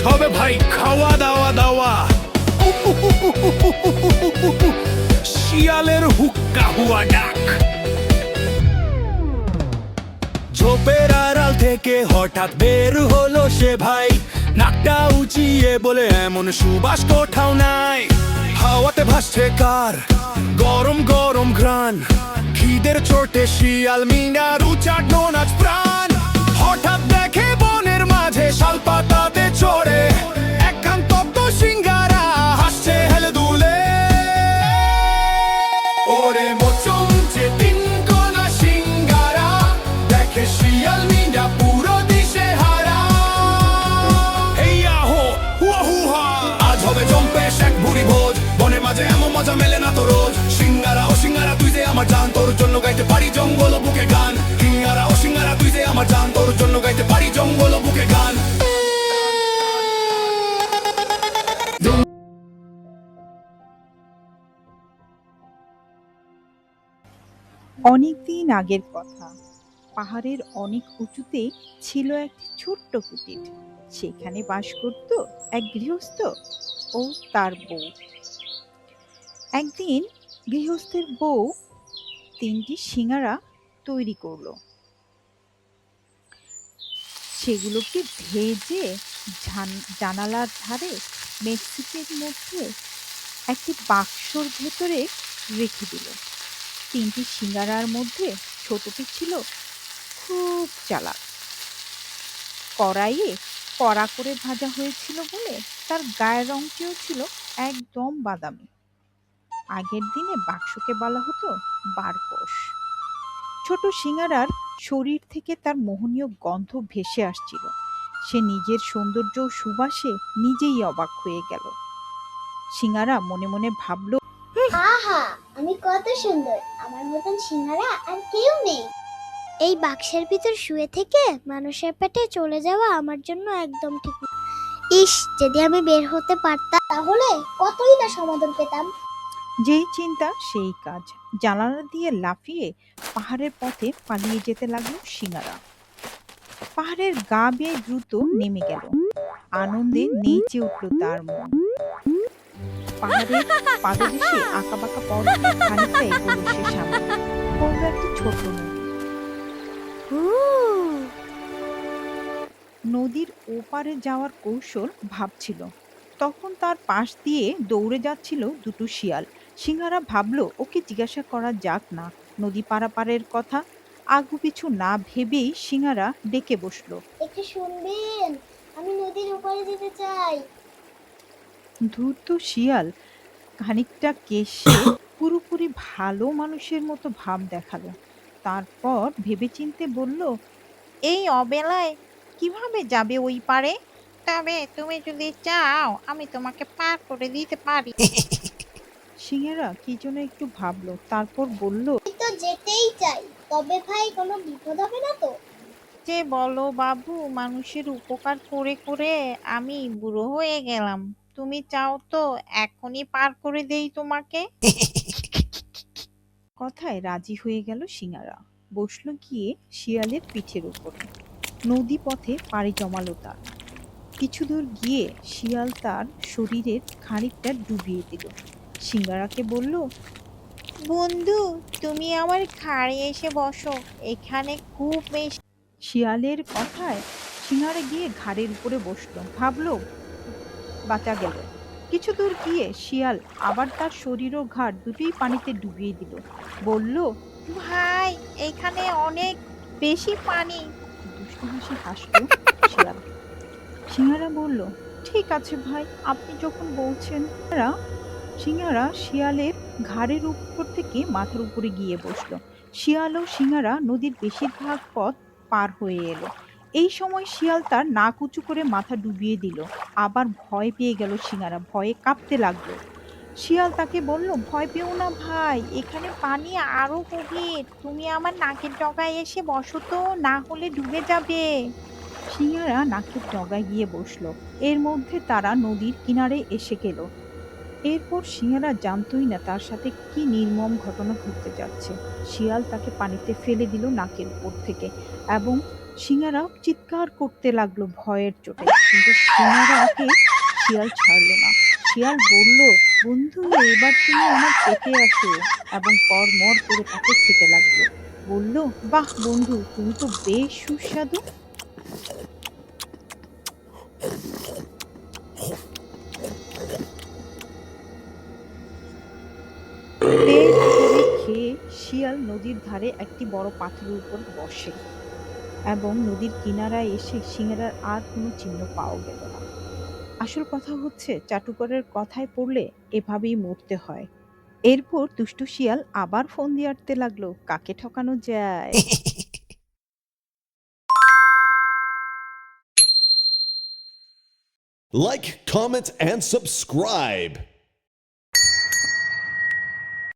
হবে ভাই খাওয়া দাওয়া দাওয়া। শিয়ালের হুক্কা হুয়া ডাক। ঝোপের আড়াল থেকে হঠাৎ বের হলো সে ভাই, নাকটা উঁচিয়ে বলে এমন সুবাস কোথাও নাই। হাওয়াতে ভাসছে কার গরম গরম ঘ্রাণ, খিদের চোটে শিয়াল মিনার উচ্চাটন নাচ প্রাণ। হঠাৎ দেখে বনের মাঝে শালপাতাতে চড়ে একখান তপ্ত সিঙ্গারা হাসছে হেলে দুলে। ওরে মোচমচে তিন কোনা সিঙ্গারা দেখে শিয়াল মিনা পুরো দিশে হারা। হেইয়া হো হুয়া হুহা, আজ হবে জম্পেশ এক ভুরি ভোজ, বনের মাঝে এমন মজা মেলে না তো রোজ। সিঙ্গারা ও সিঙ্গারা তুই যে আমার জান, তোর জন্য গাইতে পারি জঙ্গল বুকে গান। সিঙ্গারা ও সিঙ্গারা তুই যে আমার জান, তোর জন্য গাইতে পারি জঙ্গল বুকে গান। অনেকদিন আগের কথা, পাহাড়ের অনেক উঁচুতে ছিল একটি ছোট্ট কুটির। সেখানে বাস করত এক গৃহস্থ ও তার বউ। একদিন গৃহস্থের বউ তিনটি সিঙাড়া তৈরি করলো। সেগুলোকে ভেজে জানালার ধারে মেক্সিকের মধ্যে একটি বাক্সর ভেতরে রেখে দিল। তিনটি সিঙ্গারার মধ্যে ছোটটি ছিল খুব চালাক। কড়াইয়ে কড়া করে ভাজা হয়েছিল বলে তার গায়ের রংটিও ছিল একদম বাদামি। আগের দিনে বাক্সকে বলা হতো বারকোষ। ছোট সিঙ্গারার শরীর থেকে তার মোহনীয় গন্ধ ভেসে আসছিল। সে নিজের সৌন্দর্য ও সুবাসে নিজেই অবাক হয়ে গেল। সিঙ্গারা মনে মনে ভাবল, আহা, আমি কত সুন্দর, আমার মতন সিঙ্গারা আর কেউ নেই। এই বাক্সের ভিতর শুয়ে থেকে মানুষের পেটে চলে যাওয়া আমার জন্য একদম ঠিক না। ইস, যদি আমি বের হতে পারতাম তাহলে কতই না সমাধান পেতাম। যেই চিন্তা সেই কাজ। জানালা দিয়ে লাফিয়ে পাহাড়ের পথে পালিয়ে যেতে লাগলো সিঙ্গারা। পাহাড়ের গা বেয়ে দ্রুত নেমে গেল। আনন্দে নেচে উঠল তার মন। পাহাড়ের পাদদেশে আঁকাবাঁকা পথ দিয়ে খানিকটা এগোলো সে সামনে। পড়ল একটি ছোট নদী। নদীর ওপারে যাওয়ার কৌশল ভাবছিল। তখন তার পাশ দিয়ে দৌড়ে যাচ্ছিল দুটো শিয়াল। সিংহারা ভাবলো ওকে জিজ্ঞাসা করা যাক না নদী পারাপারের কথা। আগু পিছু না ভেবেই সিংহারা ডেকে বসলো, একটু শুনবেন, আমি নদীর ওপারে যেতে চাই। ধূর্ত শিয়াল খানিকটা কেশে পুরোপুরি ভালো মানুষের মতো ভাব দেখালো। তারপর ভেবেচিন্তে বলল, এই অবেলায় কিভাবে যাবে ওই পারে? তবে তুমি যদি চাও আমি তোমাকে পার করে দিতে পারি। সিংহেরা কি যেন একটু ভাবলো, তারপর বলল, আমি তো যেতেই চাই, তবে ভাই কোনো বিপদ হবে না তো? যে বলো বাবু, মানুষের উপকার করে করে আমি বুড়ো হয়ে গেলাম। তুমি চাও তো এখনই পার করে দেই তোমাকে। কথায় রাজি হয়ে গেল সিংহারা। বসলো গিয়ে শিয়ালের পিঠের উপরে। নদী পথে পাড়ি জমালো তার। কিছু দূর গিয়ে শিয়াল তার শরীরের খানিকটা ডুবিয়ে দিল। সিঙ্গারাকে বলল, বন্ধু, তুমি আমার ঘাড়ে এসে বসো, এখানে খুব বেশ। শিয়ালের কথায় সিঙ্গারা গিয়ে ঘাড়ের উপরে বসলো। ভাবলো বাঁচা গেল। কিছু দূর গিয়ে শিয়াল আবার তার শরীর ও ঘাড় দুটোই পানিতে ডুবিয়ে দিল। বলল, ভাই, এখানে অনেক বেশি পানি। দুষ্টু হাসি হাসলো শিয়াল। সিংহারা বলল, ঠিক আছে ভাই, আপনি যখন বলছেন। সিংহারা শিয়ালের ঘাড়ের উপর থেকে মাথার উপরে গিয়ে বসলো। শিয়াল ও সিংহারা নদীর বেশিরভাগ পথ পার হয়ে এলো। এই সময় শিয়াল তার নাক উঁচু করে মাথা ডুবিয়ে দিল। আবার ভয় পেয়ে গেল সিংহারা, ভয়ে কাঁপতে লাগলো। শিয়াল তাকে বলল, ভয় পেও না ভাই, এখানে পানি আরো গভীর। তুমি আমার নাকের ডগায় এসে বসো তো, না হলে ডুবে যাবে। সিংহারা নাকের ডগায় গিয়ে বসলো। এর মধ্যে তারা নদীর কিনারে এসে গেল। এরপর সিংহারা জানতোই না তার সাথে কি নির্মম ঘটনা ঘটতে যাচ্ছে। শিয়াল তাকে পানিতে ফেলে দিল নাকের উপর থেকে এবং সিংহারা চিৎকার করতে লাগলো ভয়ের চোটে। কিন্তু সিংহারাকে শিয়াল ছাড়লো না। শিয়াল বলল, বন্ধু এবার তুমি আমার পেটে আসো, এবং পরমর করে তাকে খেতে লাগলো। বলল, বাহ বন্ধু, তুমি তো বেশ সুস্বাদু। পেট ভরে খেয়ে শিয়াল নদীর ধারে একটি বড় পাথরের উপর বসে এবং নদীর কিনারায় এসে সিংহারার আর কোনো চিহ্ন পাওয়া গেল না। আসল কথা হচ্ছে, চাটুকারের কথায় পড়লে এভাবেই মরতে হয়। এরপর দুষ্টু শিয়াল আবার ফোন দিয়ে আটতে লাগলো, কাকে ঠকানো যায়। Like, comment, and subscribe.